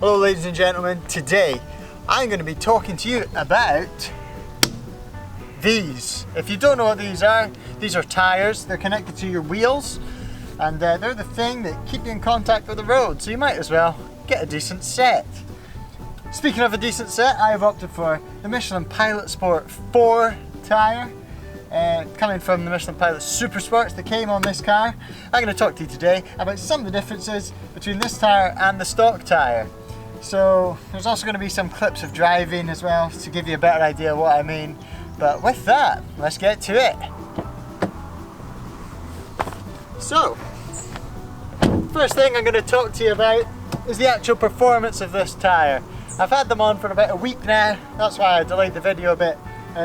Hello ladies and gentlemen, today I'm going to be talking to you about these. If you don't know what these are tyres. They're connected to your wheels and they're the thing that keep you in contact with the road, so you might as well get a decent set. Speaking of a decent set, I have opted for the Michelin Pilot Sport 4 tyre. Coming from the Michelin Pilot Super Sports that came on this car. I'm going to talk to you today about some of the differences between this tyre and the stock tyre. So there's also going to be some clips of driving as well to give you a better idea of what I mean. But with that, let's get to it. So, first thing I'm going to talk to you about is the actual performance of this tyre. I've had them on for about a week now, that's why I delayed the video a bit,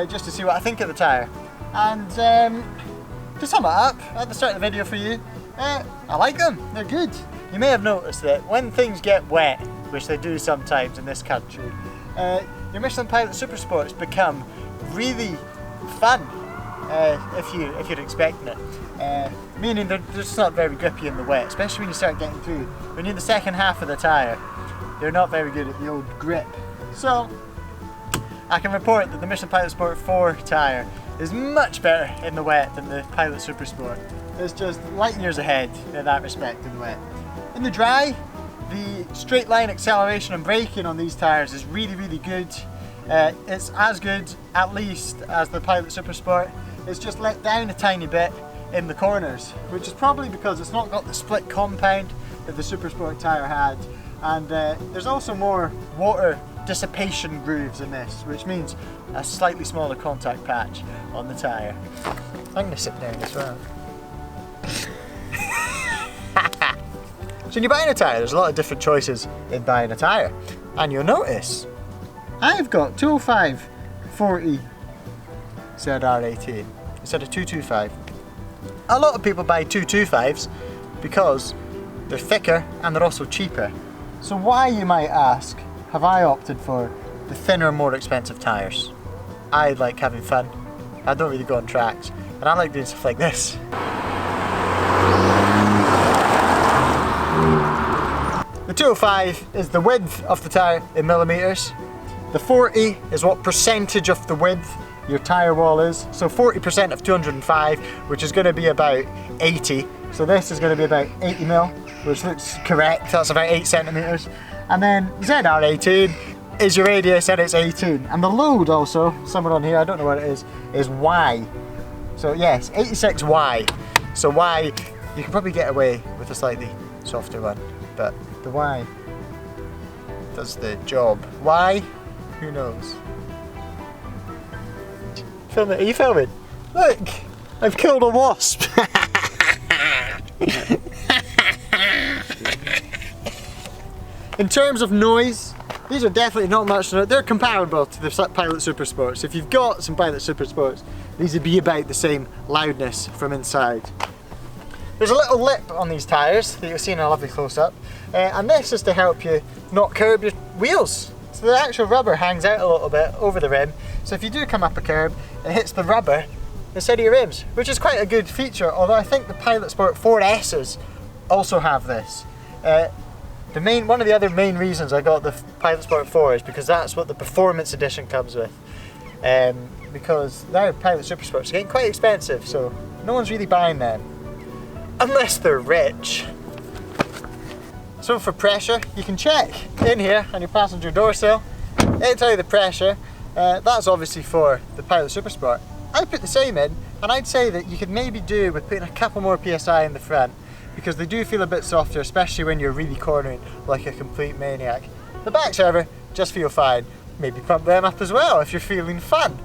just to see what I think of the tyre. And to sum it up, at the start of the video for you, I like them, they're good. You may have noticed that when things get wet, which they do sometimes in this country, your Michelin Pilot Super Sports become really fun, if you're expecting it. Meaning they're just not very grippy in the wet, especially when you start getting through. When you're in the second half of the tyre, they're not very good at the old grip. So, I can report that the Michelin Pilot Sport 4 tyre is much better in the wet than the Pilot Super Sport. It's just light years ahead in that respect in the wet. In the dry, the straight line acceleration and braking on these tyres is really good. It's as good, at least, as the Pilot Super Sport. It's just let down a tiny bit in the corners, which is probably because it's not got the split compound that the Super Sport tyre had. And there's also more water dissipation grooves in this, which means a slightly smaller contact patch on the tyre. I'm going to sit down as well. So when you're buying a tyre, there's a lot of different choices in buying a tyre. And you'll notice, I've got 205 40 ZR18 instead of 225. A lot of people buy 225s because they're thicker and they're also cheaper. So why, you might ask, have I opted for the thinner, more expensive tyres? I like having fun. I don't really go on tracks, and I like doing stuff like this. The 205 is the width of the tyre in millimetres. The 40 is what percentage of the width your tyre wall is. So 40% of 205, which is going to be about 80. So this is going to be about 80 mil, which looks correct. That's about 8 centimetres. And then ZR18 is your radius and it's 18. And the load also, somewhere on here, I don't know what it is Y. So yes, 86Y. So Y, you can probably get away with a slightly softer one, but the Y does the job. Why? Who knows? Film it. Are you filming? Look! I've killed a wasp! In terms of noise, these are definitely not much noise. They're comparable to the Pilot Super Sports. If you've got some Pilot Super Sports, these would be about the same loudness from inside. There's a little lip on these tyres that you'll see in a lovely close-up, and this is to help you not curb your wheels. So the actual rubber hangs out a little bit over the rim, so if you do come up a curb, it hits the rubber instead of your rims, which is quite a good feature, although I think the Pilot Sport 4S's also have this. One of the other main reasons I got the Pilot Sport 4 is because that's what the Performance Edition comes with. Because now Pilot Super Sports are getting quite expensive, so no one's really buying them. Unless they're rich. So for pressure, you can check in here on your passenger door sill. It'll tell you the pressure. That's obviously for the Pilot Super Sport. I put the same in, and I'd say that you could maybe do with putting a couple more PSI in the front, because they do feel a bit softer, especially when you're really cornering like a complete maniac. The backs, however, just feel fine. Maybe pump them up as well if you're feeling fun.